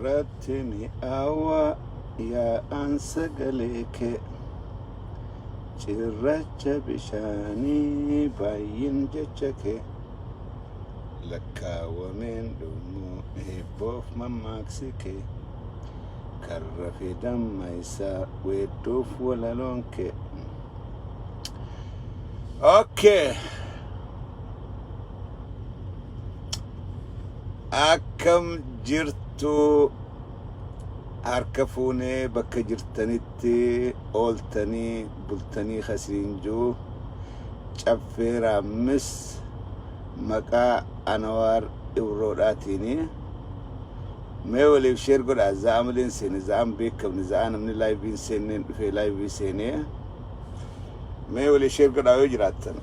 Gurratini awa ya ansagaleke cirracha bishani bayin jechake lakkaawameen dhumu eebboof mammaksike karrafi damma isaa weedduuf walaloonke. Okay. Akkam jirtu harka fuunee bakka jirtanitti ooltanii bultanii khasiinjuu caffeeraammis maqaa Anwaar Ibroodhaatiini mee waliif sheer godhaa zaa'amleen seene zaa'am beekamne za'a namni laayiviin seenneen dhufee laayivii seenee mee waliif sheer godhaa yoo jiraattan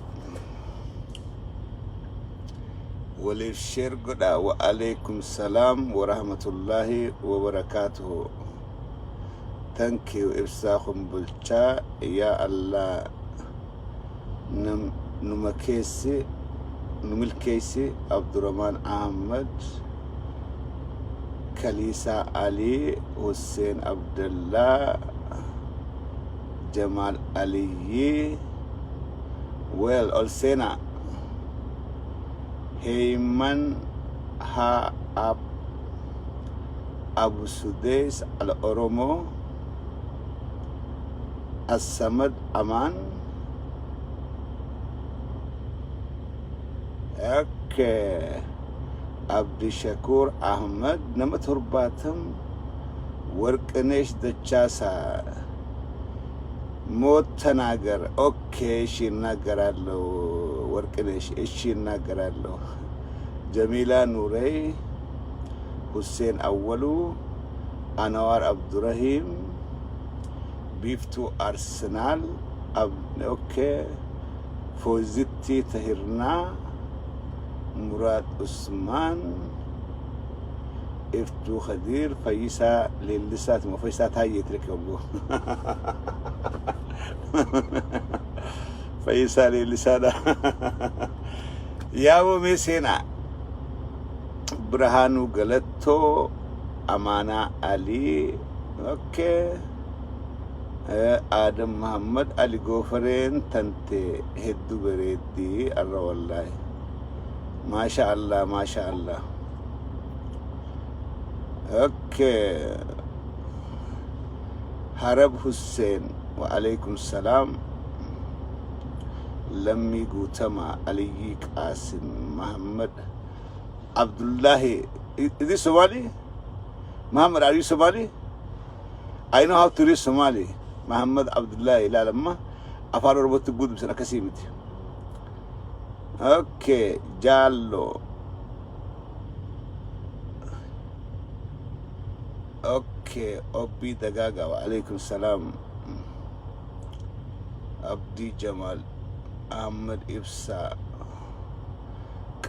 waliif sheer godhaa. Wa alaikum salaam wa rahmatullahi wa barakatuhu. Thank you ibsaakum bulchaa yaa Allah numilkeessi Abdurrahman Ahmad Kalisa Ali Hussein Abdullah Jamal Aliyi well Olsena Heyman ha Abu Sudais Al-Oromo As-Samad Aman. Okay. Abdi Shakur Ahmad nama turbatam Warqanesh Dachasa ሞት ተናገር። ኦኬ እሺ እናገራለሁ። ወርቅነሽ እሺ እናገራለሁ። ጀሚላ ኑረይ፣ ሁሴን አወሉ፣ አንዋር አብዱረሂም፣ ቢፍቱ አርሰናል፣ ኦኬ ፎዚቲ ተሂርና፣ ሙራድ ኡስማን፣ إفتو خدير، فيسا للسات مفيسا تاي يتركوا فيسا للسادا يا ومسينا برهانو غلطو أمانة علي اوكي آدم محمد علي غوفرين تنتي هدو بريدي الله والله ما شاء الله ما شاء الله. اوكي هرب حسين وعليكم السلام. لمي قوتما علي قاسم محمد عبد الله. Is this Somali? Muhammad, are you Somali? I know how to read Somali. Muhammad Abdullah لا لما أفعل ربط الجود بسنة كسيمتي. اوكي جالو. اوكي أبي دقاقة وعليكم السلام. عبدي جمال أحمد إبسا.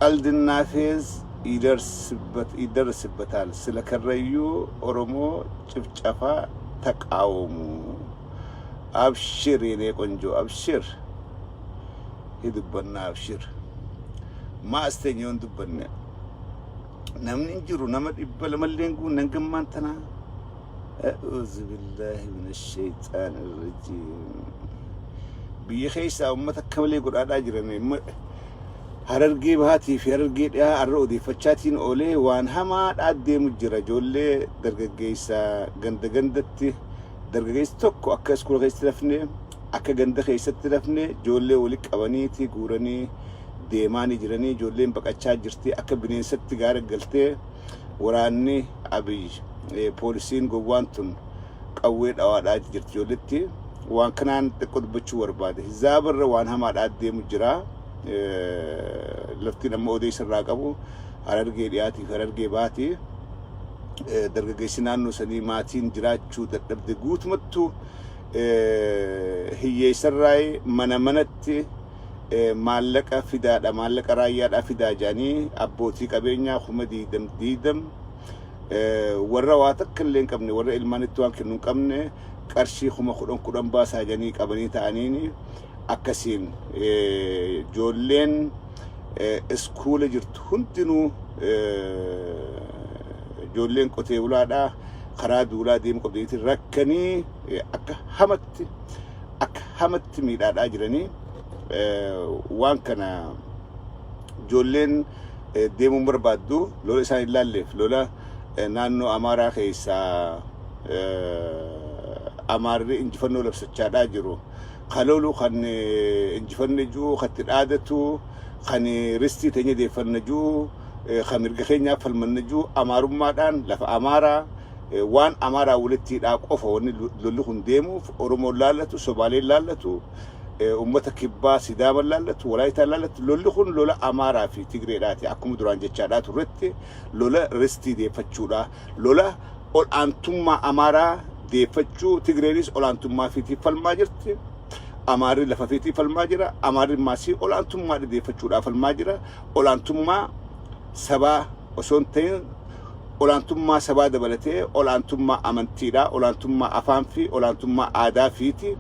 قلد النافذ يدرس بتال سلك الريو أورمو شفشفا تقاومو. أبشر يني قنجو أبشر يدبنا أبشر ما استنيون دبنا نمن نجرو نمد إبلا ملينكو ننكم مانتنا. أعوذ بالله من الشيطان الرجيم. بيخيسا أمتك كملي قرآن أجرني هررجي بهاتي في هررجي يا الرودي فتشاتين أولي وان هما أدي مجرى جولي درجيسا جندتي درجيس توكو أكاس كل غيس تلفني أكا جند خيس تلفني جولي ولك أوانيتي قورني ديماني جراني جولين بقى تشاجرتي أكبرين ست جارك قلتي وراني أبي بوليسين جوانتون قويت أو عاد جرت جولتي وان كنان تقد بتشور بعده زابر وان هم عاد مجرا لفتي لما أودي سراقبو هررجي رياتي هررجي باتي درجة سنانو سني ماتين جرات شو تبدأ قوت متو هي سراي منتي مالك أفيدا مالك رايات أفيدا جاني أبوتي كبيرنا خمدي دم والرواتك كلين كمني ورا المانتوان كنون كمني كرشي خم خدام كدام باس جاني كبني تانيني أكسين جولين اسكول جرت هنتنو ijoolleen qotee bulaadhaa karaa duulaa deemu qabdeetti rakkanii akka hamatti miidhaadhaa jiranii waan kana ijoolleen deemuun barbaaddu lola isaan ilaalleef lola naannoo Amaaraa keessaa Amaarri injifannoo labsachaadhaa jiru. Kalolu kan injifanne jiru katti dhaadatu kan ristii teenya deeffanne jiru kan mirga keenyaaf falmanne jiru Amaarummaadhaan lafa Amaaraa waan Amaaraa walittiidhaa qofa wanni lolli kun deemuuf Oromoon laallatu Somaaleen laallatu ummata kibbaa Sidaaman laallatu Walaayitaan laallatu lolli kun lola Amaaraa fi Tigreedhaati akkuma duraan jechaadhaa turretti lola ristii deeffachuudha lola ol'aantummaa Amaaraa deeffachuu Tigreenis ol'aantummaa fiitiif falmaa jirti Amaarri lafa fiitiif falmaa jira Amaarri maasii ol'aantummaa deeffachuudhaaf falmaa jira ol'aantummaa sabaa osoo hin ta'in ol'aantummaa sabaa dabalatee ol'aantummaa amantiidhaa ol'aantummaa afaan fi ol'aantummaa aadaa fiiti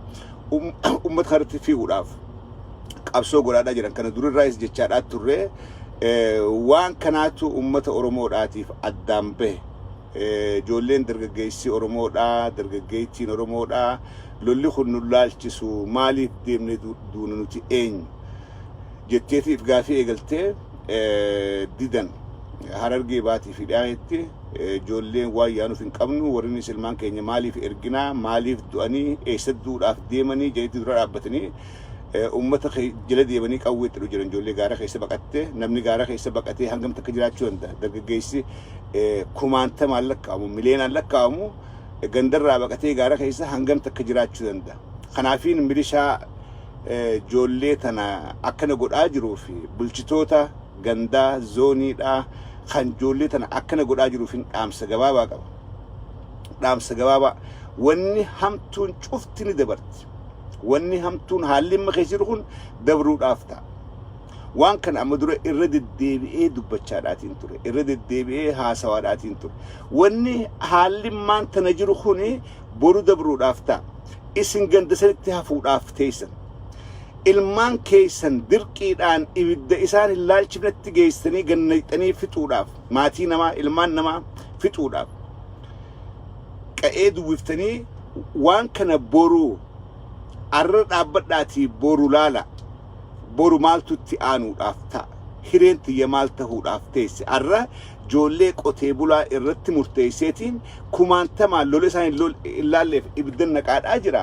ummata kanatti fiiguudhaaf qabsoo godhaadhaa jiran kana durirraayis jechaadhaa turre waan kanaatu ummata Oromoodhaatiif addaan bahe ijoolleen dargaggeessi Oromoodhaa dargaggeettiin Oromoodhaa lolli kun nu laalchisu maaliif deemne duuna nuti eenyu jetteetiif gaafii eegaltee didan Harargee baatii fi dhiyaanetti ijoolleen waan yaanuuf hin qabnu warrinis ilmaan keenya maaliif erginaa maaliif du'anii eessa duudhaaf deemanii jedhanii dura dhaabbatanii ummata jala deemanii qawweetti jiran ijoollee gaara keessa baqattee namni gaara keessa baqatee hangam takka jiraachuu danda'a dargaggeessi kumaantamaan lakkaa'amu miliyoonaan lakkaa'amu gandarraa baqatee gaara keessa hangam takka jiraachuu danda'a kanaafiin milishaa ijoollee tana akkana godhaa jiruu fi bulchitoota gandaa zooniidhaa kan ijoollee tana akkana godhaa jiruuf dhaamsa gabaabaa qaba dhaamsa gabaabaa wanni hamtuun cufti ni dabarti wanni hamtuun haalli amma keessa jiru kun dabruudhaaf ta'a waan kana amma dura irra deddeebi'ee dubbachaadhaatiin ture irra deddeebi'ee haasawaadhaatiin ture wanni haalli maanta jiru kun boru dabruudhaaf ta'a isin ganda sanitti hafuudhaaf teessan ilmaan keessan dirqiidhaan ibidda isaan hin laalchifnetti geessanii gannayxanii fixuudhaaf maatii namaa ilmaan namaa fixuudhaaf qa'ee duwwiftanii waan kana boruu arra dhaabbadhaatii boru laala boru maaltutti aanuudhaaf ta'a hireen tiyya maal ta'uudhaaf teesse arra ijoollee qotee bulaa irratti murteesseetiin kumaantamaan lola isaan hin laalleef ibidda naqaadhaa jira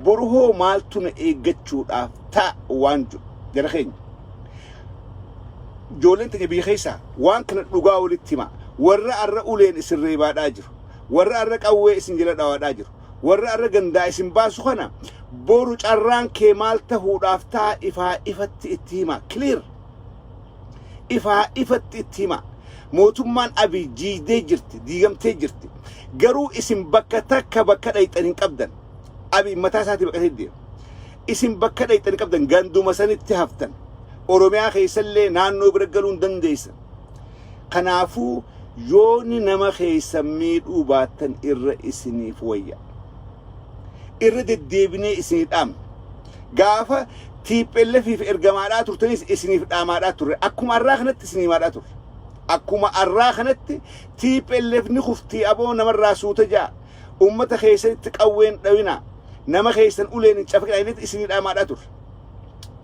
boru hoo maaltu na eeggachuudhaaf ta'a waan jiru jara keenya ijoolleen teenya biyya keessaa waan kana dhugaa walitti hima warra arra uleen isin reebaadhaa jiru warra arra qawwee isin jala dhawaadhaa jiru warra arra gandaa isin baasu kana boru carraan kee maal ta'uudhaaf ta'a ifaa ifatti itti hima clear ifaa ifatti itti hima mootummaan Abiy jiidee jirti diigamtee jirti garuu isin bakka takka bakka dhayxan hin qabdan Abiy mataa isaatii baqatee deema isin bakka dhayxan hin qabdan ganduma sanitti haftan Oromiyaa keessallee naannoo bira galuu hin dandeessan kanaafuu yooni nama keessa miidhuu baattan irra isiniif wayya irra deddeebinee isinii dhaam gaafa TPLF ergamaadhaa turtanis isiniif dhaamaadhaa turre akkuma arraa kanatti isiniimaadhaa turre akkuma arraa kanatti TPLF ni kuftii aboo namarraa suuta jaa ummata keessatti qawween dhawina nama keessan uleen hin cafaqinaa isinii dhaamaadhaa turre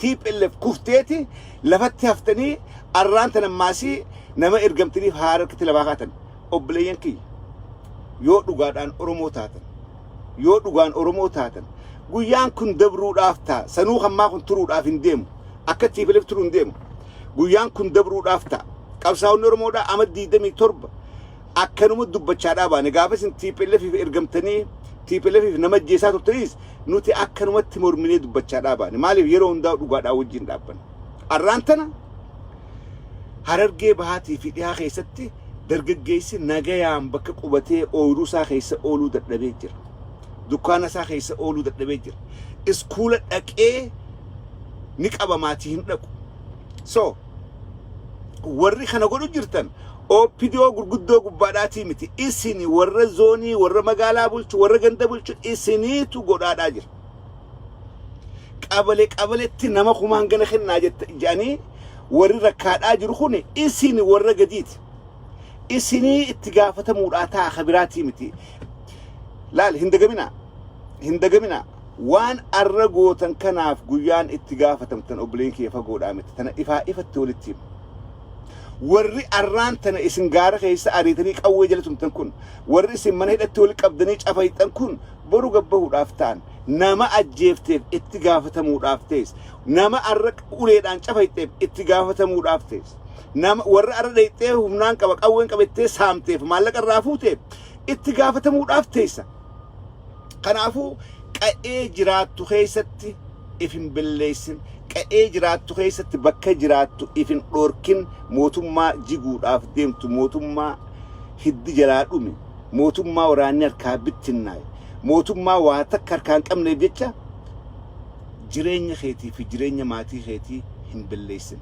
TPLF kufteeti lafatti haftanii arraan tanammaasii nama ergamtaniif haarakatti labaa kaatan obboleeyyan kiyya yoo dhugaadhaan Oromoo taatan yoo dhugaan Oromoo taatan guyyaan kun dabruudhaaf ta'a sanuu hammaa kun turuudhaaf hin deemu akka TPLF turuu hin deemu guyyaan kun dabruudhaaf ta'a qabsaa'onni Oromoodhaa ama 27 akkanuma dubbachaadhaa baane gaafa isin TPLF ergamtanii TPLF nama jeesaa turtanis nuti akkanumatti morminee dubbachaadhaa baane maaliif yeroo hundaa dhugaadhaa wajjin dhaabban arraan tana Harargee bahaatii fi dhiyaa keessatti dargaggeessi nagayaan bakka qubatee ooyiruu isaa keessa ooluu dadhabee jira dukkaana isaa keessa ooluu dadhabee jira iskuula dhaqee ni qaba maatii hin dhaqu so warri kana godhu jirtan OPDO gurguddoo gubbaadhaatii miti isini warra zoonii warra magaalaa bulchu warra ganda bulchu isiniitu godhaadhaa jira qabaleetti nama kumaan gana kennaa jedhanii warri rakkaadhaa jiru kun isini warra gadiiti إسني اتقافة مراتا خبراتي متي لا هندقمنا وان أرجو تنكناف جيان اتقافة تمتن أبلين كيف أقول آمت تنا إفا تولتيم ورّي أران تنا إسنجارة كيس أريتنيك أول جلتهم تنكون ورّي سمنه التولك أبدنيش أفايت تنكون برو جبهه رافتان نما أجيفتيف اتقافة مرافتيس نما أرك أوليد أن أفايتيف اتقافة مرافتيس نما ورّي أرديتيه ومنان كبك أول كبتيس هامتيف مالك الرافوتيف اتقافة مرافتيسا كنافو كأي جراتو خيستي إفن بالليسن كأي جراتو خيستي بكا جراتو إفن أوركين موتوما جيغود آف ديمتو موتوما هدي جراتومي موتوما ورانير كابتناي موتوما واتكر كان كم نبيتشا جرين خيتي في جرين ماتي خيتي هن بالليسن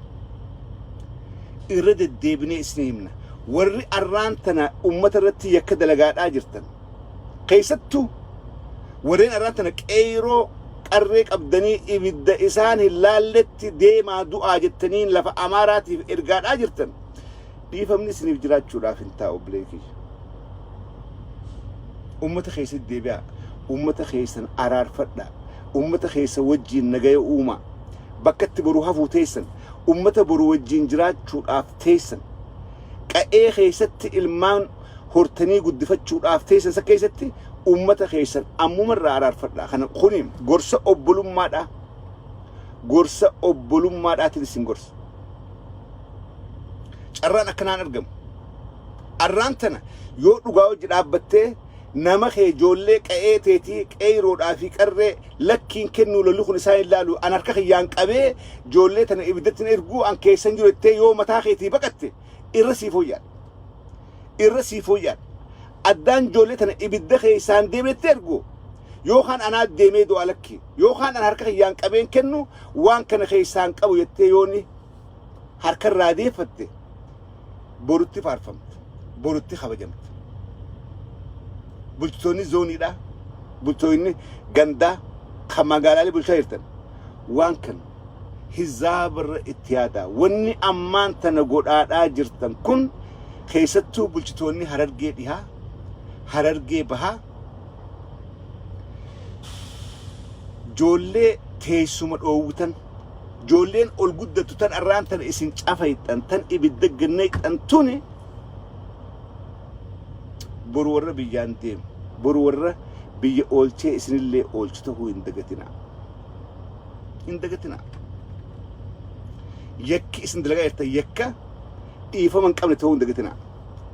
إرد الديبني اسنيمنا ورّي أرانتنا أمة الرتي يكد لغاد آجرتن خيستو ورين أرانتنا كيرو قريك أبدني إبدا إسان هلالت ديما دعا جتنين لفا أماراتي في إرقاد آجرتن ديفمني سنف جرات شراف انتاو بليكي أمة خيس الديبيا أمة خيسن أرار فدا أمة خيس وجين نغاية أوما بكت بروها فوتيسن أمة برو وجين جرات شراف تيسن كأي خيست إلمان هورتني قد فتشو رافتيسن سكيستي أمة خيسن أمو مرة عرار فلا خنا خونيم غرسة أبلوم مادا غرسة أبلوم مادا تلسين غرس أران أكنان أرقم أرانتنا يو لغاو جرابته نما خي جولي كأي تيتي كأي رود آفيك أرى لكين كنو للوخن ساين لالو أنا ركخي يانك أبي جولي تنا إبدتنا إرقو أن كيسن جولتي يو متاخيتي بكتي إرسيفويان أدان جولتنا إبدا خيسان ديمت ترجو يوخان أنا ديمي دو علىكي يوخان أنا هركه يانك أبين كنو وان كان خيسان كابو يتيوني هركه رادي فتة بورتي فارفمت بورتي خبجمت بلتوني زوني دا بلتوني غندا خماغالالي بلشايرتن وان كان هزابر اتيادا وني أمان تنقود آجرتن كن خيستو بلشتوني هررجي ديها هررجي بها جولي تيسومت أووتن جولين الجودة تن أران تن إسن شافيتن تن إبدك جنيت أنتوني برورة بيجان ديم برورة بيجي أولشة إسن اللي أولشته هو إندقتنا يكي إسن دلقا يرتا يكا إيفا من قبل تهون دقتنا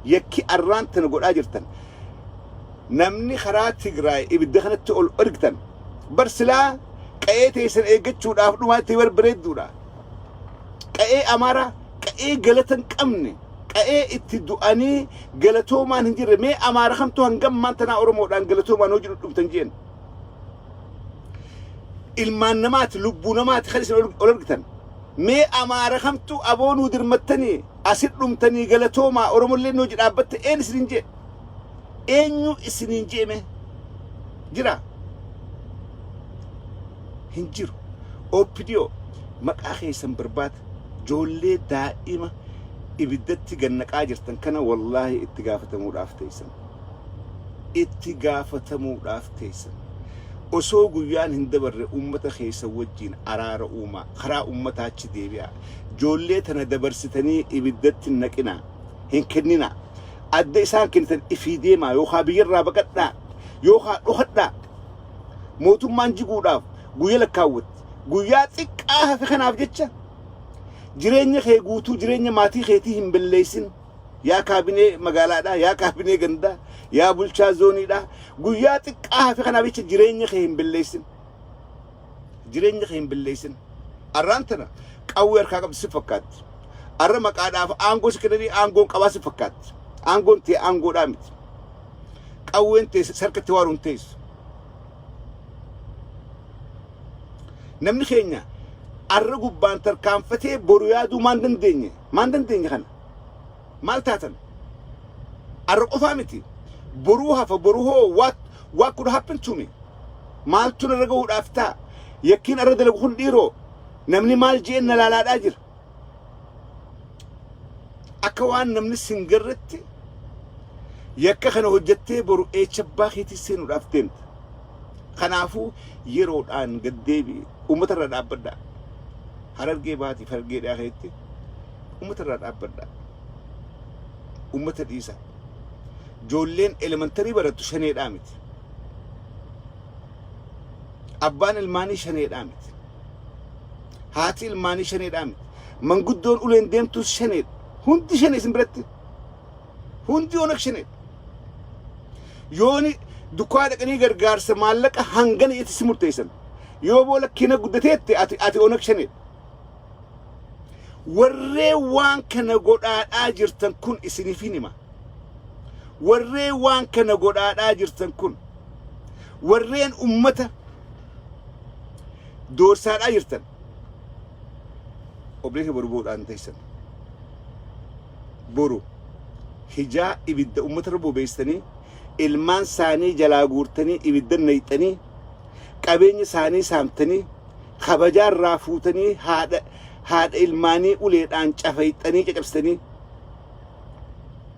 يكي أران تنقول آجرتن نمني خرات تقراي إبدخنة تقول أرقتن برسلا كأي تيسن إيقتشو دافنو ما تيور بريد دولا كأي أمارا كأي غلطن كمني كأي اتدواني غلطو ما ننجر مي أمارا خمتو هنقم ما انتنا أرمو دان غلطو ما نوجر لبتنجين إلمان نمات لبو نمات خلص أرقتن مي أمارا خمتو أبونو درمتني أسد رمتني غلطو ما أرمو اللي نوجر أبت إين سننجي إنيو سننجي مي جرا هنجرو أوبيديو مكاخي سنبربات جولي دائما إبدتي جنك آجرتن كان والله اتقافة مودافتيسن اتقافة مودافتيسن أسوق يان هندبر أمة خيسة وجين أرار أمة خرا أمة هاتش ديبيا جولي تنا دبرستني إبدتي نكنا هنكننا أدي ساكنتن إفيدي ما يوخا بيرا بقتنا يوخا أخدنا موتو مانجي قوداف قويا لكاوت قويا تقاها في خناف جتشا جريني خي قوتو جريني ماتي خيتيهم بالليسن يا كابيني مقالا دا يا كابيني غندا يا بلشا زوني دا قويا تقاها في خناف جتشا جريني خيهم بالليسن جريني خيهم بالليسن أرانتنا قوير كاقب سفكات أرمك آداف آنغو سكرني آنغو قبا سفكات آنغو انتي آنغو دامت قوي انتي سركة توارو انتيس نمني خينيا الرجل بانتر كان فتى بريادو ماندن ديني خنا مالتاتن الرجل فهمتي بروها فبروها what could happen to me مالتون الرجل أفتا يكين الرجل يكون ديرو نمني مال جينا لا أجر أكوان نمني سنجرتي yakka kana hojjettee boru eechabbaa keetii seenuudhaaf deemta. Kanaafuu yeroodhaan gad deebi'i uummatarra dhaabbadhaa. Harargee baati Harargee dhaaheetti uummatarra dhaabbadhaa. Uummata dhiisa. Ijoolleen elementarii barattu shaneedhaa miti. Abbaan ilmaanii shaneedhaa miti. Haati ilmaanii shaneedhaa miti. Manguddoon uleen deemtus shaneedha. Hundi shanee isin biratti. Hundi onak shaneedha. Yooni dukkaa dhaqanii gargaarsa maallaqa hangana itti si murteessan. Yoo boola kina guddateetti ati onak shaneedha. Warree waan kana godhaadhaa jirtan kun isiniif hima. Warree waan kana godhaadhaa jirtan kun warreen ummata doorsaadhaa jirtan obleeke boru boodhaan teessan boru hijaa ibidda ummata rabbo beestanii ilmaan saanii jalaa guurtanii ibidda nayxanii qabeenya saanii saamtanii kabajaa irraa fuutanii haadha ilmaanii uleedhaan cafayxanii cacabsitanii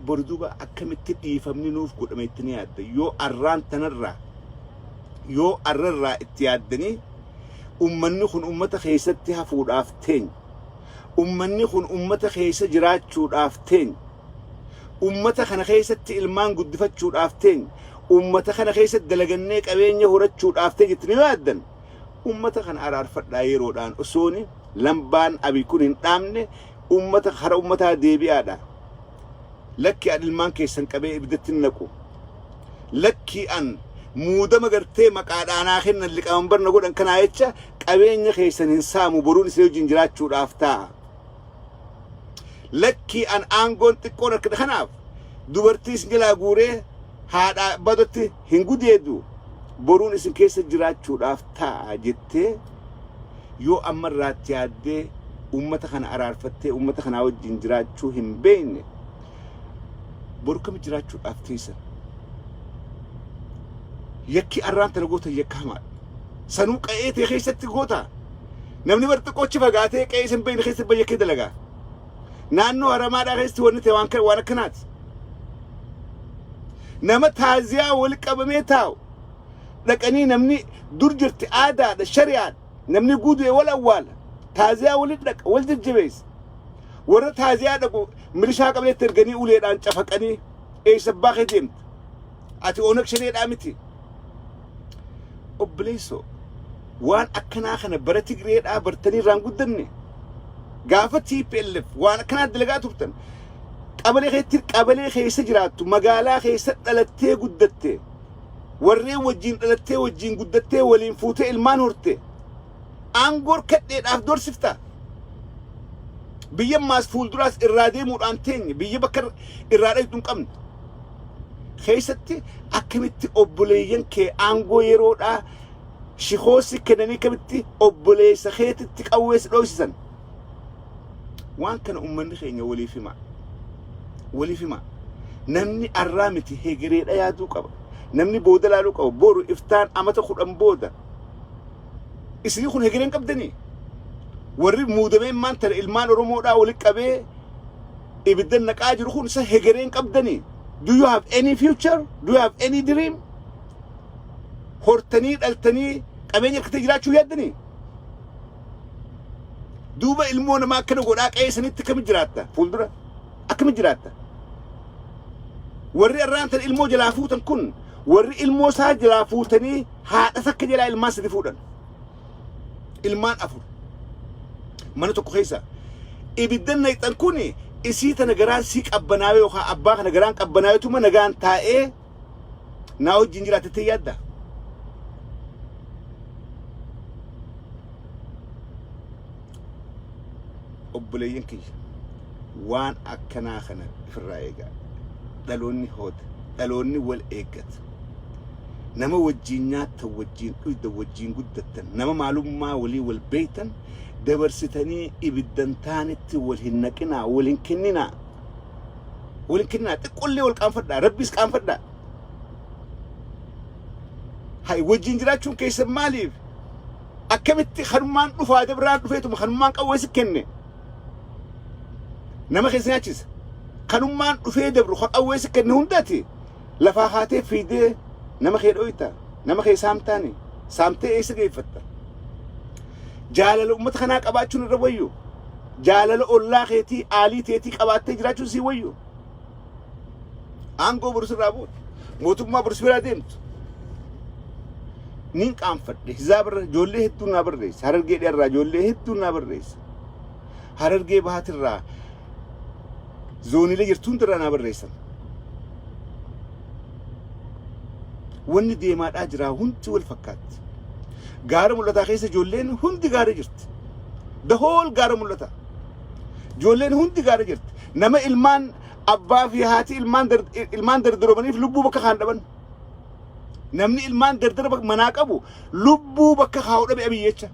borduba akkamitti dhiifamni nuuf godhame itti yaadda yoo arraan tanarraa yoo arrarraa itti yaaddanii ummanni kun ummata keessatti hafuudhaaf teenya ummanni kun ummata keessa jiraachuudhaaf teenya ummata kana keessatti ilmaan guddifachuudhaaf teenya ummata kana keessatti dalagannee qabeenya horachuudhaaf teenya itti yaaddan ummata kana araarfadhaa yeroodhaan osooni lambaan abi kun hin dhaamne ummata hara ummataa deebi'aadha. Lakki an ilmaan keessan qabee ibiddatti naqu. Lakki an muudama gartee maqaadhaanaa kennan liqaman barna godhan kanaa jecha qabeenya keessan hin saamu boruun isin wajjin jiraachuudhaaf ta'a. Lakki an aangoon xiqqoon akka kanaaf dubartii isin jalaa guuree haadha badatti hin gudeedu boruun isin keessa jiraachuudhaaf ta'a jettee yoo ammarraatti yaaddee ummata kana araarfattee ummata kanaa wajjin jiraachuu hin beekne boru kam jiraachuudhaaf teessan. Yakki arraan tana goota yakka hamaadha. Sanuu qa'ee ta'e keessatti goota. Namni barxiqqoochi fagaatee qa'ee isin beekne keessatti bayyakkee dalagaa. Naannoo haramaadhaa keessatti wanni ta'e waan akkanaati. Nama taaziyaa wal qabamee taa'u dhaqanii namni dur jirti aadaadha shari'aadha. Namni guutuu wal awwaala. Taaziyaa walitti dhaqa wal jajjabeessa. Warra taaziyaa dhaqu milishaa qabaleetti erganii uleedhaan cafaqanii eessabbaa kee deemta. Ati onak shaneedhaa miti. Obboleessoo waan akkanaa kana bara Tigreedhaa bartanii irraan guddanne gaafa TPLF waan akkanaa dalagaa turtan qabalee keessa jiraattu magaalaa keessa dhalattee guddatte warreen wajjin dhalattee wajjin guddattee waliin fuutee ilmaan horte aangoor kadheedhaaf dorsifta. Biyya maas fuulduraas irraa deemuudhaan teenya biyya bakka irraa dhaytu hin qabne. Keessatti akkamitti obboleeyyan kee aangoo yeroodhaa shikoosi kennanii akkamitti obboleessa keetitti qawwees dhoosisan. Waan kana ummanni keenya waliif hima. Waliif hima. Namni arraa miti hegereedha yaaduu qaba. Namni booda laaluu qaba. Boru iftaan amata 10 booda. Isinii kun hegereen qabdanii. Warri muudameen maanta ilmaan Oromoodhaa walitti qabee ibiddan naqaa jiru kun isa hegereen qabdanii. Do you have any future? Do you have any dream? Hortanii dhaltanii qabeenya akkata jiraachuu yaaddanii? Duuba ilmoo namaa akkana godhaa qa'ee sanitti akkamitti jiraatta? Fuuldura akkamitti jiraatta? Warri arraan tan ilmoo jalaa fuutan kun warri ilmoo isaa jalaa fuutanii haadha takka jalaa ilmaan sadi fuudhan. Ilmaan 4. Mana tokko keessa ibiddan nayxan kuni isii tana garaan sii qabbanaawee yookaan abbaa kana garaan qabbanaaweetuma nagaan taa'ee naa wajjin jiraatettee yaadda. Obboleeyyan kiyya waan akkanaa kana ofirraa eegaa. Dhaloonni hooda dhaloonni wal eeggata. Nama wajjin nyaata wajjin dhuyda wajjin guddattan nama maalummaa walii wal beeytan dabarsitanii ibiddan taanitti wal hin naqinaa wal hin kenninaa xiqqollee wal qaanfadhaa rabbiis qaanfadhaa. Hay wajjin jiraachuun keessan maaliif akkamitti kanummaan dhufaa dabraan dhufeetuma kanummaan qawweesi kenne nama keessa nyaachisa kanummaan dhufee dabru qawweesi kenne hundaati لفاخاتي في دي نما خير اويتا نما خير سامتاني سامتي ايس قيفتا جالل امت خناق اباچون رويو جالل الله خيتي آلي تيتي قباتي جراچون سي ويو آنگو برس رابوت موتوما برس برا ديمت نين قام فدي زابر جولي هدو نابر ريس هررگي دير جولي هدو نابر ريس هررگي بهاتر را زوني لي جرتون ترا نابر ريسن ون ديمات اجرا هنت والفكات غار ملتا خيس جولين هندي غار جرت the whole غار ملتا جولين هندي غار جرت نما المان ابا في هاتي المان دردرو بني في لبو بك خاندبن نمني المان دردر بك مناقبو لبو بك خاو دبي ابيچا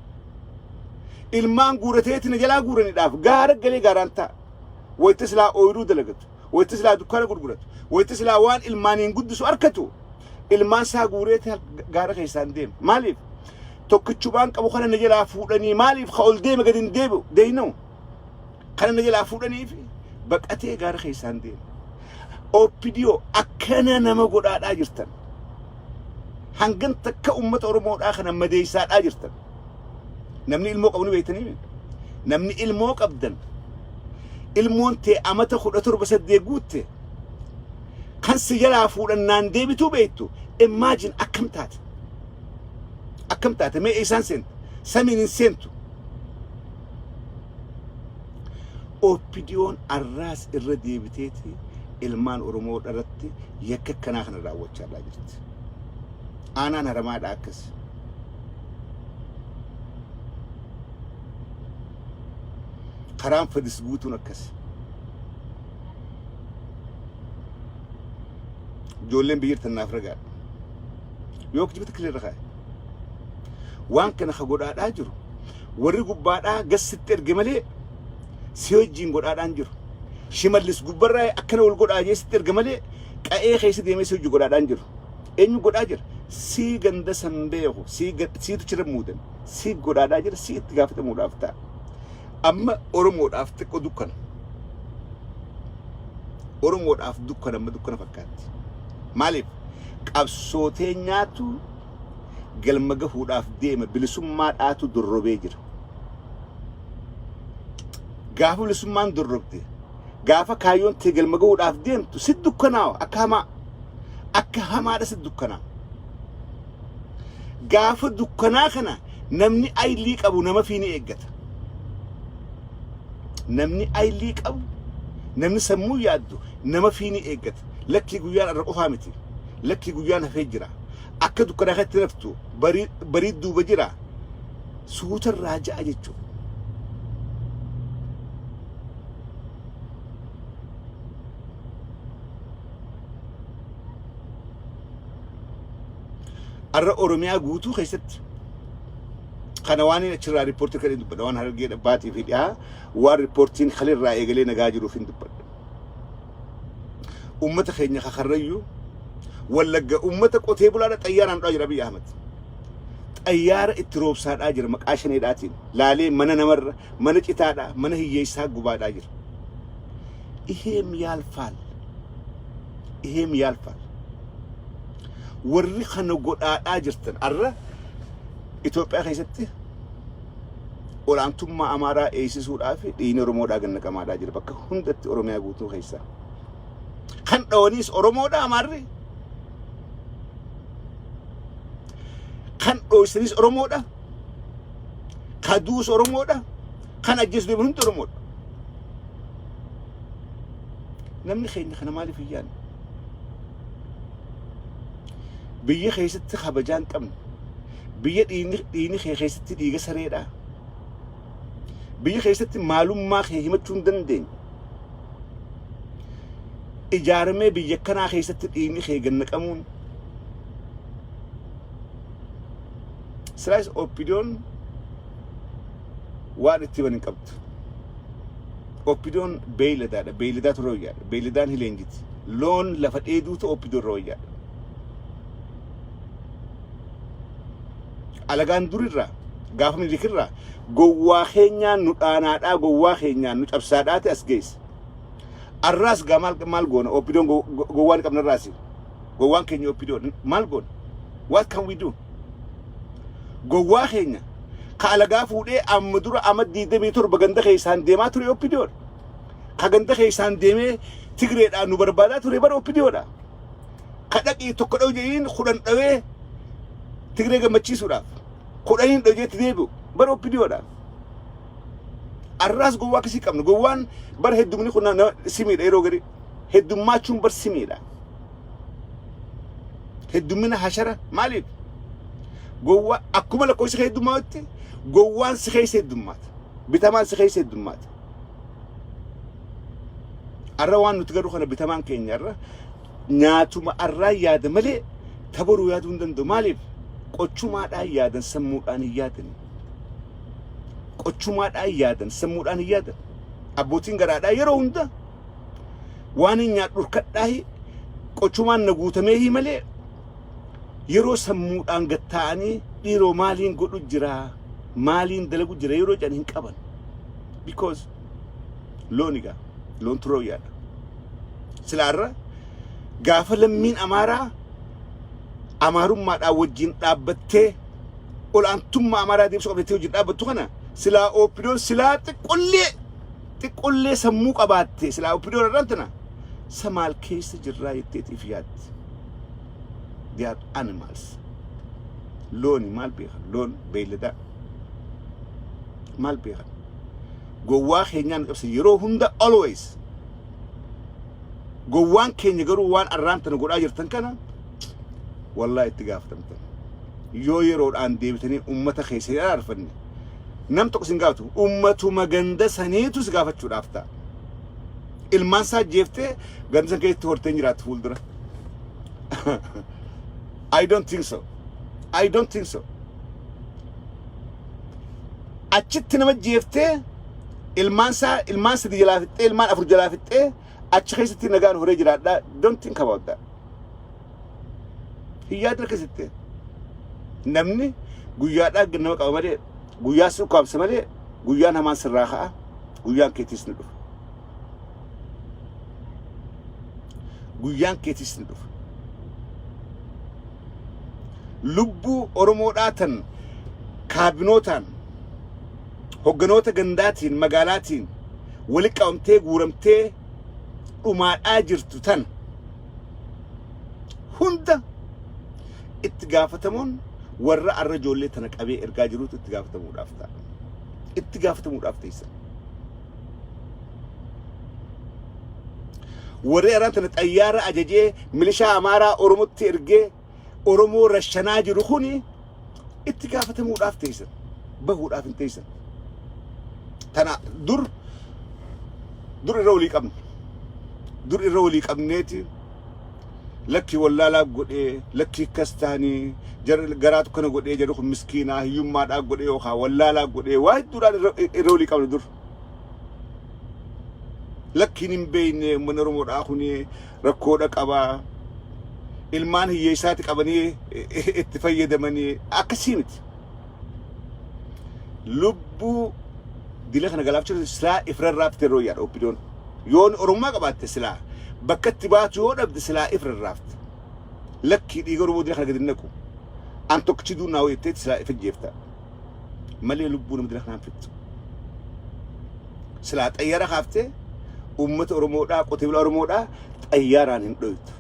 المان غورتيت نجلا غورني داف غار غلي غارانتا ويتسلا اويرو دلغت ويتسلا دكان غرغرت ويتسلا وان المانين قدسو اركتو المان سا غوريت غار خيسان ديم ماليف توكچوبان قبو خنا نجلا فودني ماليف خول ديم غدين ديبو دينو خنا نجلا فودني في بقاتي غار خيسان ديم اوبيديو اكنا نما غودادا جرتن هنگن تك امه اورمو داخنا مديسا اجرتن نمني المو قبني بيتني نمني المو قبدن المونتي امته خدتر بسديغوتي كان سيجلا فودنان ديبتو بيتو imagine أكمتات ما إنسان سنت سمين سنتو أوبيديون الراس الردي بتيتي المان أرمود الرتي يككنا خنا راوت شالا جرت أنا نرماد أكس خرام فدسبوتو نكس جولين بيرت النافرقات يوك جبت كل رخاء وان كان خغودا داجرو وري غبادا غست ترغملي سيوجين غودا دانجرو شمالس غبراي اكن ول غودا جي سترغملي قاي خيس ديمي سيوجي غودا دانجرو اني غودا جر سي غند سنديو سي تشرمودن سي غودا داجر سي تغافت مودافتا اما اورمو دافت كو دكن اورمو داف دكن ما دكن فكات مالي qabsootenyatu galmaga fuudhaaf deema bilisummaadhaatu durrobee jira gaafa bilisummaan durrobte gaafa kaayoon te galmaga fuudhaaf deemtu siddukkanaa akka hamaadha siddukkanaa gaafa dukkanaa kana namni aylii qabu nama fiini eeggata namni aylii qabu namni sammuu yaaddu nama fiini eeggata lakki guyyaan arra qofaa miti لكي قيانا فجرا أكدو كنا خدت نفتو بريد دو بجرا سوت الراجع جيتشو أرى أوروميا قوتو خيست خنواني نشرا ريبورتر كده دبنا وانا هرجع باتي في ده والريبورتين خلي الرأي قلي نجاجرو فين دبنا أمته خيني خخريو ولا أمتك أتيبوا لنا طيارة عن أجر أبي أحمد طيارة اتروب صار أجر مكاشن يداتين لالي من نمر من كتادا من هي يساق بعد أجر إهم يالفال ورّي خنو قد أجرتن أرى إثيوبيا خيستي ولا أنتم ما أمارا إيسيس ودافي دين أورمودا جنك أمارا أجر بك هندت أورميا قوتو خيسا خن أونيس أورمودا أماري kan oisinis Oromoodha kaduus Oromoodha kan ajjees deemu hundi Oromoodha namni keenya kana maaliif iyyaan biyya keessatti kabajaan qabna biyya dhiini keessatti dhiiga sareedha biyya keessatti maalummaa kee himachuu hin dandeenye ijaaramee biyya kanaa keessatti dhiini kee gannaqamuun سلاش أوبيدون وان اتبان قبض أوبيدون بيلدات رويال بيلدان هلينجت لون لفت ايدو تو أوبيدون رويال ألغان دوري را غافم ذكر را قوا خينيان نتانات قوا خينيان نتابسادات أسجيس الراس غمال غون أوبيدون قوان قبل الراسي gowwaan keenya oppidoon maal goon what can we do gowwaa keenya ka alagaa fuudhee amma dura ama 27 ganda keessaan deemaa ture oppidoon ka ganda keessaan deemee Tigreedhaan nu barbaadaa ture bara oppidoodha ka dhaqii tokko dhaw jeeyin kudhan dhawee Tigree gammachiisuudhaaf kudhaniin dhaw jeetti deebi'u bara oppidoodha arraas gowwaa kisii qabnu gowwaan bara heddumni kun simiidha yeroo gari heddummachuun bar simiidha heddumina hashara maaliif gowwaa akkuma lakkoofsa heddummaatti gowwaan si keessa heddummaata bitamaan si keessa heddummaata arra waan nuti garuu kana bitamaan keenya arra nyaatuma arraa yaada malee tabaruu yaaduu hin danda'u maaliif qochumaadhaan yaadan sammuudhaan hin yaadan qochumaadhaan yaadan sammuudhaan hin yaadan abbootiin garaadhaa yeroo hunda waan hin nyaadhu dhurkadhaa qochumaan na guutamee malee yeroo sammuudhaan gatta'anii dhiiroo maaliin godhu jira maaliin dalagu jira yeroo jan hin qaban because looniga loon turoo yaada silaarra gaafa lammiin amaaraa amaarummaadhaan wajjin dhaabbattee olaantummaa amaaraa deebisuu qabdattee wajjin dhaabbattu kana silaa oppidoon silaa xiqqollee sammuu qabaatte silaa oppidoon irraan tana samaal keessa jirraa jetteetiif yaaddi they are animals looni maal beekan loon beeyladaa maal beekan gowwaa keenyaan qabsa yeroo hunda always gowwaan keenya garuu waan arraan tana godhaa jirtan kana wallahi itti gaafatamtan yoo yeroodhaan deebitanii ummata keessa hin arfanne nam tokko sin gaafatu ummatuma ganda saniitu si gaafachuudhaaf ta'a ilmaan isaa jeeftee ganda san keessatti horteen jiraatu fuuldura I don't think so. I don't think so. Achitti nama jeeftee ilmaan sadi jalaa fixxee ilmaan afur jalaa fixxee achi keessatti nagaan horee jiraadhaa don't think about that. Hiyyaadra keessatti namni guyyaadhaa nama qaba malee guyyaa si ukkaamsa malee guyyaan hamaan sirraa ka'a guyyaan keetiis ni dhufa. Guyyaan keetiis ni dhufa. Lubbuu Oromoodhaatan kaabinootaan hogganoota gandaatiin magaalaatiin wali qabamtee guuramtee dhumaadhaa jirtu tan hunda itti gaafatamuun warra arra ijoollee tana qabee ergaa jiruutu itti gaafatamuudhaaf ta'a. Itti gaafatamuudhaaf teessan. Warri arraan tana xayyaara ajajee milishaa Amaaraa Oromotti ergee Oromoo rashanaa jiru kuni itti gaafatamuudhaaf teessan bahuudhaaf hin teessan tana dur irra walii qabna dur irra walii qabneeti lakki wallaalaa godhee lakki kastaanii garaatu kana godhee jedhu kun miskiinaa hiyyummaadhaa godhee yookaan wallaalaa godhee waa hedduudhaan irra walii qabna dur lakkiin hin beekne mana Oromoodhaa kuni rakkoodha qabaa ilmaan hiyyeessaati qabanii itti fayyadamanii akkasii miti lubbuu dila kana galaafachuu silaa ifrarraafte yeroo yaada oppidoon yoon Oromummaa qabaatte silaa bakka itti baatu yoo dhabde silaa ifrarraafte lakkii dhiiga Oromoo dila kana gadi naqu an tokkichi duunaa ho'etteetti silaa ifajjeefta malee lubbuu nama dila kanaan fixxu silaa xayyaara kaaftee uummata Oromoodhaa qotee bulaa Oromoodhaa xayyaaraan hin dhoytu.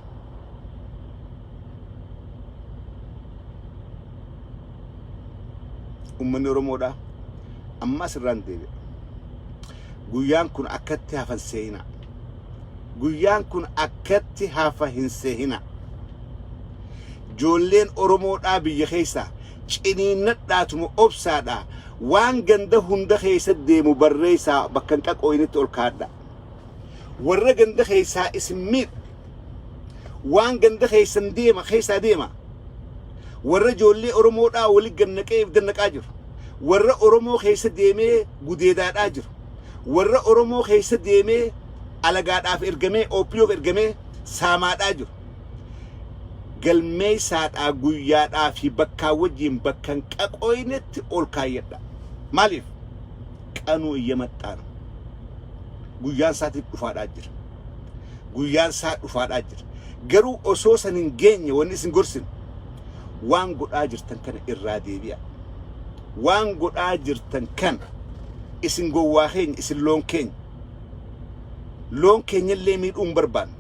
Ummanni Oromoodhaa ammas irraan deebi'a. Guyyaan kun akkatti hafan seehina. Guyyaan kun akkatti hafa hin seehina. Ijoolleen Oromoodhaa biyya keessa ciniinnadhaatuma obsaadhaa waan ganda hunda keessa deemu barreessaa bakka hin qaqooyinitti ol kaadha. Warra ganda keessaa isin miidha. Waan ganda keessan deema keessaa deema. warra ijoollee Oromoodhaa wali gannaqee dannaqaa jiru warra Oromoo keessa deemee gudeedaadhaa jiru warra Oromoo keessa deemee alagaadhaaf ergamee OPDOf ergamee saamaadhaa jiru galmee saadhaa guyyaadhaa fi bakkaa wajjin bakkan qaqooynetti ol kaayyadha maaliif qanuu iyyamadhaan guyyaan saatiif dhufaadhaa jira guyyaan saa dhufaadhaa jira garuu osoo san hin geenye wanni isin gorsin waan godhaa jirtan kana irraa deebi'a. Waan godhaa jirtan kana isin gowwaa keenya isin loon keenya illee miidhuun barbaanna.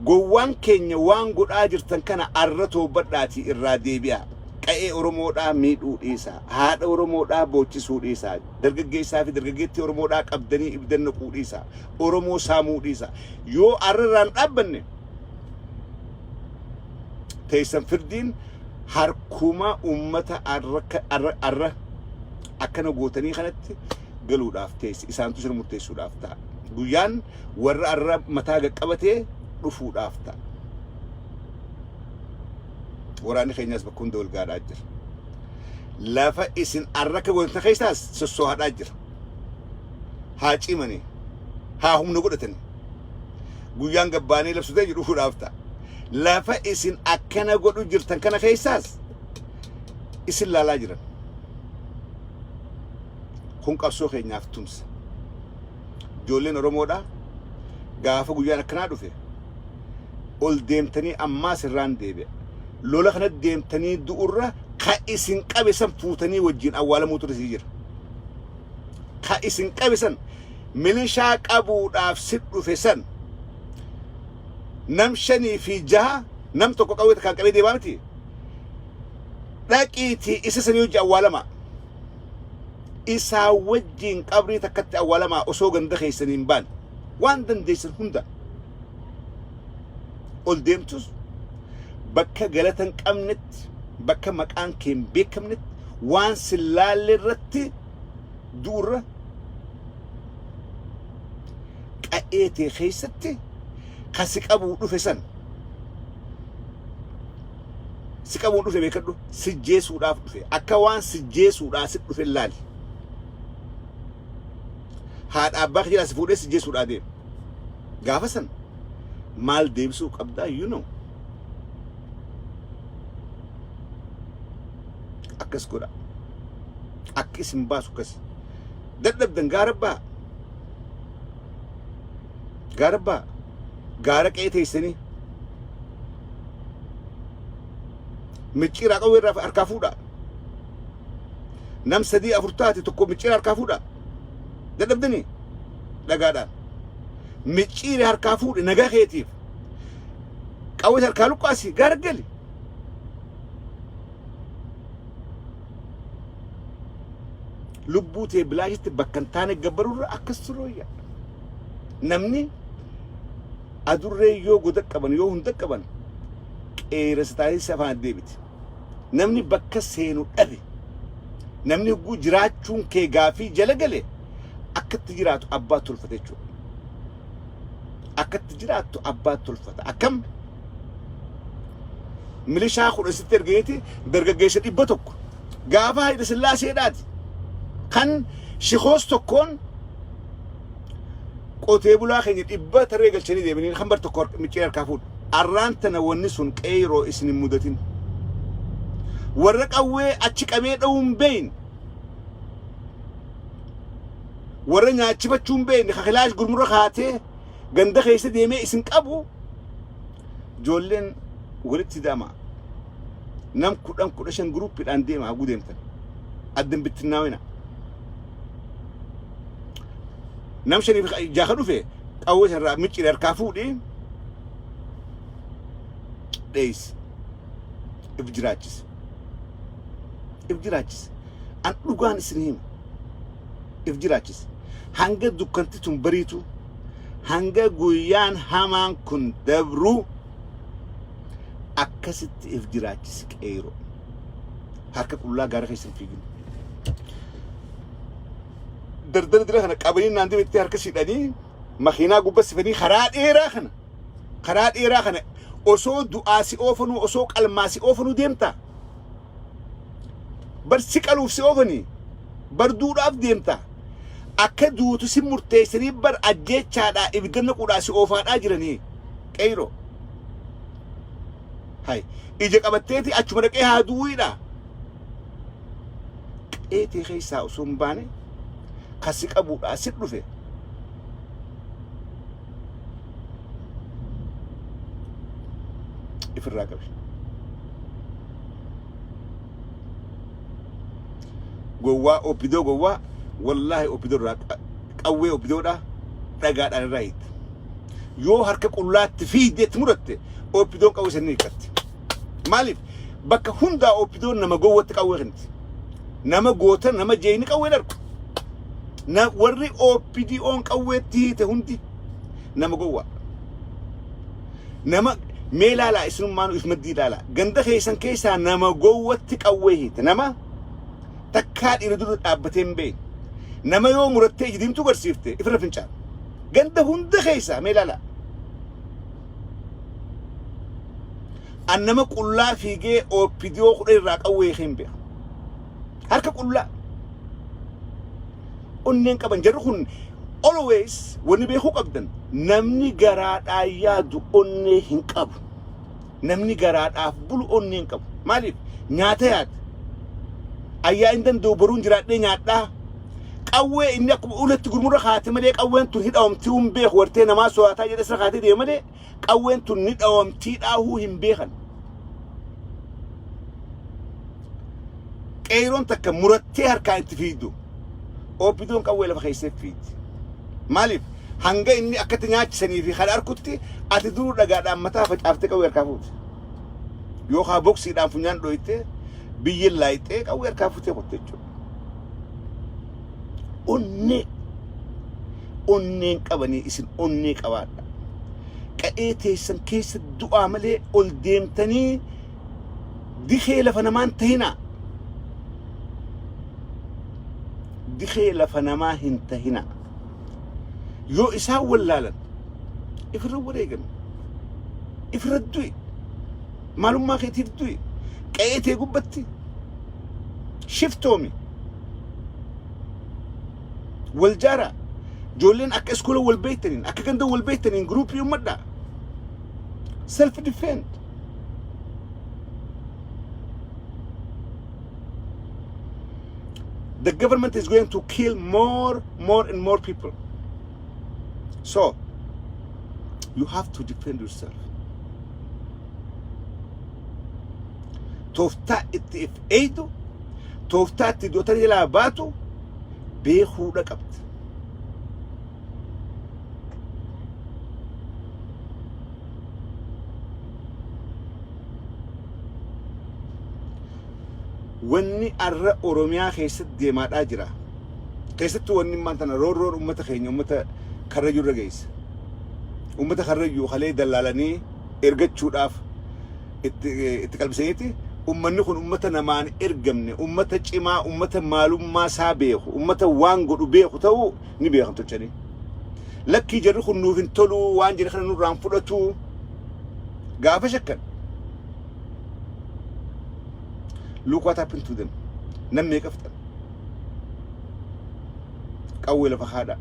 Gowwaan keenya waan godhaa jirtan kana arra toobadhaati irraa deebi'a. Qa'ee Oromoodhaa miidhuu dhiisaa, haadha Oromoodhaa boochisuu dhiisaa, dargaggeessaa fi dargaggeettii Oromoodhaa qabdanii ibidda naquu dhiisaa, Oromoo saamuu dhiisaa. Yoo arrarraan dhaabbanne teessan firdiin harkuma ummata arra akkana gootanii kanatti galuudhaaf teessi isaantu sirna murteessuudhaaf ta'a. Guyyaan warra arra mataa qabatee dhufuudhaaf ta'a. Waraanni keenyas bakka hunda wal gaadhaa jira. Lafa isin arraka goota keessaas sossoo'aadhaa jira. Haa cimanii, haa humna godhatanii. Guyyaan gabbaanii labsutee jedhu dhufuudhaaf ta'a. Lafa isin akkana godhu jirtan kana keessaas isin laalaa jiran. Kun qabsoo keenyaaf tumsa. Ijoolleen Oromoodhaa gaafa guyyaan akkanaa dhufe ol deemtanii ammaas irraan deebi'a. Lola kana deemtanii du'urra ka isin qabesan fuutanii wajjin awwaalamuutu risii jira. Ka isin qabesan milishaa qabuudhaaf si dhufe san nam 5 fi 6 nam tokko qawwee kan qabee deemaa miti. Dhaqiitii isa sanii wajjin awwaalama. Isaa wajjin qabrii takkatti awwaalama osoo ganda keessaniin baan waan dandeessan hunda ol deemtus bakka galatan qabnetti bakka maqaan keen beekamnetti waan silaalle irratti duura qa'eetee keessatti kasi qabuu dhufe san si qabuu dhufe beekadhu sijjeesuudhaaf dhufe akka waan sijjeesuudhaaf si dhufe laali. Haadha abbaa kee si fuudhee sijjeesuudhaaf deema. Gaafa san maal deebisuu qabdaa you know. Akkas godha. Akka isin baasu akkas. Dadhabdan gaarabbaa. Gaara qe'ee teessanii. Micciiraa qawwee irraa harkaa fuudha. Nam 3 4 taate tokko micciiraa harkaa fuudha. Dadhabdanii dhagaadhaan. Micciirri harkaa fuudhe nagaa keetiif. Qawwee harkaa luqqaasi gaara gali. Lubbuu tee bilaashitti bakka hin taane gabbarurra akkas turooyya. Namni adurree yoo goda qaban yoo hunda qaban qeerrasa taatee safaan deebiti. Namni bakka seenu dhabe. Namni hugguu jiraachuun kee gaafii jala gale akkatti jiraatu abbaa tolfate jechuudha. Akkatti jiraatu abbaa tolfata. Akkam milishaa 10 ergeeti dargaggeessa 100 gaafa Hayila Sillaaseedhaati. Kan shikhoos tokkoon qotee bulaa keenya 100 tarree galchanii deemanii kan bar tokko micciirri harkaa fuudhu. Arraan tana wanni sun qeeroo isin hin mudatin. Warra qawwee achi qabee dha'uun beeyin. Warra nyaachifachuun beeyin kakilaash gurmura kaatee ganda keessa deemee isin qabu ijoolleen walitti hidhama. Nam 10 gruuppiidhaan deema haguu deemtan. Addan bittinnaawina. Nam 5 jaaha dhufe qawwee irraa micciirri harkaa fuudhee dheeyse. If jiraachis. An dhugaan isin hima. If jiraachis. Hanga dukkanti tun bariitu. Hanga guyyaan hamaan kun dabru akkasitti if jiraachis qeeroo. Harka qullaa gaara keessan fiigin. Dardara dira kana qabanii naan deebitti harka siidhanii makiinaa gubbasifanii karaa dheeraa kana osoo du'aasi oofanuu osoo qalmaasi oofanuu deemta. Bar si qaluuf si oofanii bar duudhaaf deemta. Akka duutu si murteessanii bar ajjeechaadhaa ibiddanna quudhaa si oofaadhaa jiranii qeeroo. Hay ija qabatteeti achuma dhaqee haa duwwiidha. Qeetee keessaa osoo hin baane kasi qabuudhaa si dhufe. ifirraa qabi gowwaa obbidoo gowwaa wallahi obbidoo irraa qawwee obbidoodha dhagaadhaan irraa hiite yoo harka qullaatti fiideetti muratte obbidoon qawwee sanii hiikkatti maaliif bakka hundaa obbidoon nama gowwatti qawwee kenniti nama goota nama jeeyni qawwee darbu na warri obbidoon qawweetti hiite hundi nama gowwaa nama meelaalaa isinummaanu ifmaddii ilaalaa ganda keessan keessaa nama gowwatti qawwee hiite nama takkaa dhiira dura dhaabbatee hin beekne nama yoo murattee ijidimtu barsiifte ifirra fincaan ganda hunda keessaa meelaalaa an nama qullaa fiigee obbidoo kudha irraa qawwee hin beeku harka qullaa onneen qaban jarri kun always wanni beekuu qabdan namni garaadhaa yaadu onnee hin qabu namni garaadhaaf bulu onnee hin qabu maaliif nyaata yaada ayyaa hin danda'u boruun jiraadhee nyaadhaa qawwee inni akkuma uletti gurmurra kaate malee qawween tun hidhawamtii hin beeku wartee namaa so'ataa jedhe isa kaatee deema malee qawween tun hidhawamtii dhaahuu hin beekan qeeroon takka murattee harkaan itti fiidu obbidoon qawwee lafa keessee fiidi maaliif hanga inni akkatti nyaachisanii fi kan arkutti ati duruu dhagaadhaan mataa facaaftee qawwee harkaa fuute yookaan boksiidhaan funyaan dhoyitee biyyin laayixee qawwee harkaa fuutee qotte jechuudha onneen qabanii isin onnee qabaadha qa'ee teessan keessa du'aa malee ol deemtanii dikee lafa namaan tahinaa dikee lafa namaa hin tahinaa yoo isaan wallaalan ifirra wareegame ifirra du'i maalummaa keetiif du'i qa'ee tee gubbatti shiftoomi wal jaara ijoolleen akka iskoola wal beektaniin akka ganda wal beektaniin gruupii ummadhaa self defend the government is going to kill more and more people so you have to defend yourself tooftaa itti if eeydu tooftaa itti dootanii jalaa baatu beekuudha qabdi wanni arra oromiyaa keessatti deemaadhaa jira keessatti wanni maantana roorroon ummata keenya ummata karrayyuu irra geessa ummata karrayyuu kalee dallaalanii ergachuudhaaf itti qalbisaniiti ummanni kun ummata namaan ergamne ummata cimaa ummata maalummaa isaa beeku ummata waan godhu beeku ta'uu ni beekan tolchanii lakkii jarri kun nuuf hin tolu waan jedhe kana nurraan fudhatu gaafa shakkan look what happened to them namni qaftan qawwee lafa haadha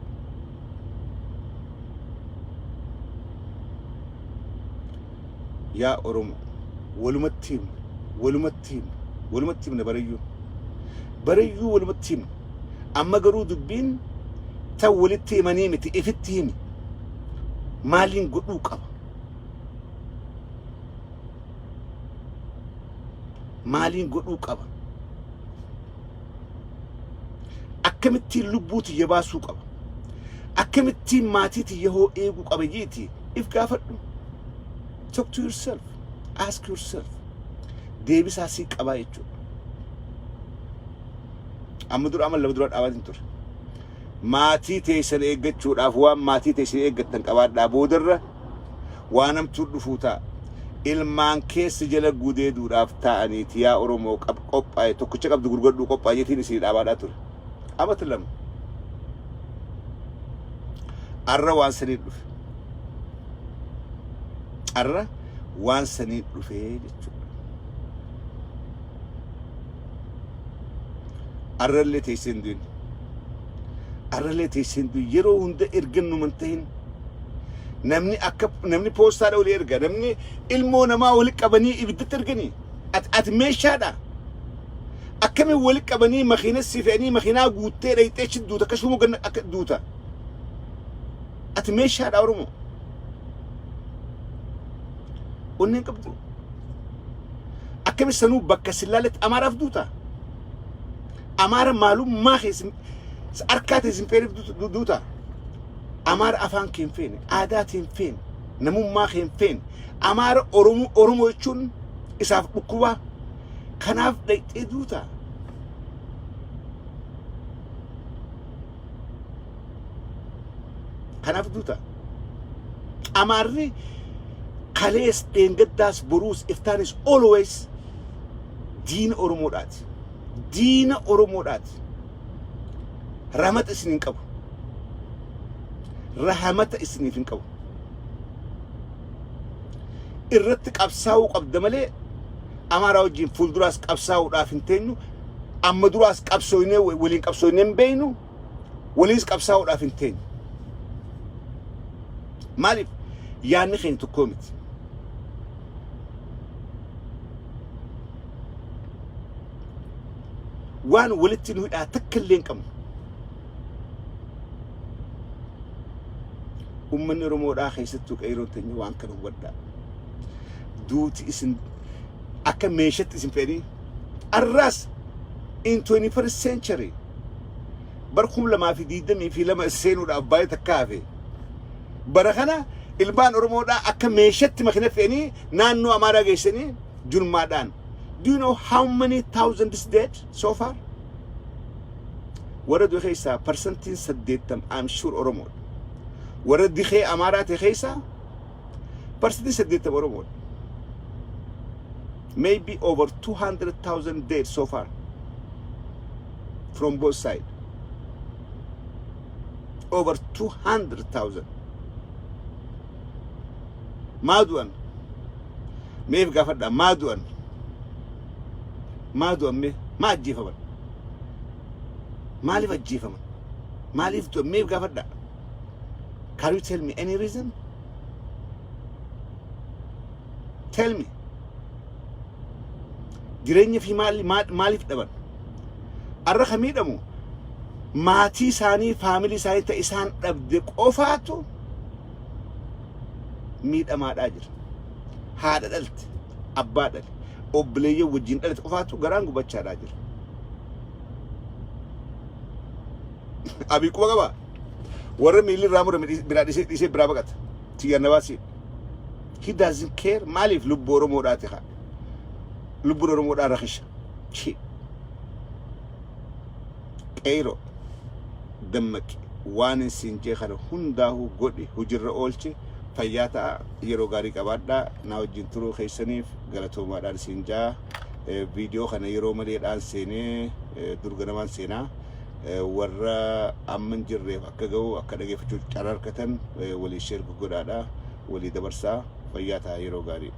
yaa oromo walumattiin na barayyuu walumattiin amma garuu dubbiin ta walitti himanii miti ifitti himi maaliin godhuu qaba maaliin godhuu qaba akkamittiin lubbuuti yabaasuu qaba akkamittiin maatiiti yahoo eeguu qaba jiiti if gaafadhu talk to yourself ask yourself deebisaa sii qabaa jechuudha amma dura amma lama dura dhaabaatiin ture maatii teessan eeggachuudhaaf waan maatii teessan eeggattan qabaadhaa boodarra waan namtuu dhufuu ta'a ilmaan keessa jala gudeeduudhaaf ta'aniiti yaa oromoo qophaa'e tokkicha qabdu gurgudduu qophaa'e jetiin isii dhaabaadhaa ture amata lama arra waan sanii dhufe arra waan sanii dhufee jechuudha arrallee teesseen duun yeroo hunda ergannu man tahin namni poostaadha olii erga namni ilmoo namaa wali qabanii ibiddatti erganii ati meeshaadha akkamiin wali qabanii makiina si fe'anii makiinaa guuttee dhayxee achi duuta akkasuma ganna akka duuta ati meeshaadha oromoo onneen qabdu أكمل سنو بك سلالة أمارة فدوتا أمارة معلوم ما خيس أركات زمبير دوتا أمارة أفان كين فين عادات فين نمو ما خين فين أمارة أورمو يشون إساف بكوا كناف ديت دوتا كناف دوتا أمارني خليس تنقداس بروس إفتانيس always دين أورمودات دين أورمودات رحمة إسنين كبو رحمة إسنين فين كبو إرتك أبساو قبدمالي أمارا وجين فول دراس أبساو رافين تينو أما دراس أبسويني ولين أبسويني بينو وليس أبساو رافين تينو مالف يعني خين تكومت وان ولدتنو أتكلم كم ومن رمود آخر ستوك أيرون تنيو وان كانوا ودا دوت اسم أكا ميشت اسم فيني الراس in 21st century بركم لما في ديدمي في لما السينو لأباية الكافي برخنا البان رمود أكا ميشت مخنا فيني نانو أمارا جيسني جون مادان. Do you know how many thousands dead so far? ورد خيسا percentage سديتم I'm sure أرمود. ورد خي أمارات خيسا percentage سديتم أرمود. Maybe over 200,000 dead so far from both sides. Over 200,000. مادوان. ما يبقى فردا مادوان. ما دومي ما أجيفه من ما لي فجيفه من ما لي فتو مي بقى فردا. Can you tell me any reason? Tell me. جريني في مالي فتو من الرقم يدمو ماتي ساني فاميلي ساني تإسان أبدك أوفاتو ميد أماد أجر هذا دلت أبادل أبليه وجين ألت أفاتو غرانغو بچا راجر أبي كوا كبا ورا ميلي رامو برادي سي برابقت تيجا نواسي he doesn't care مالف لبورو موراتي خا لبورو مورا رخيش شي كيرو دمك وان سينجي خنا هنداهو غودي هجر اولچي فياتا يرو غاري كبادا ناو جنترو خيسنيف غلطو مادان سينجا فيديو خنا يرو ملي دان سيني درغنمان سينا ورا امن جري اكغو اكدغي فچو چارار كتن ولي شير غودادا ولي دبرسا فياتا يرو غاري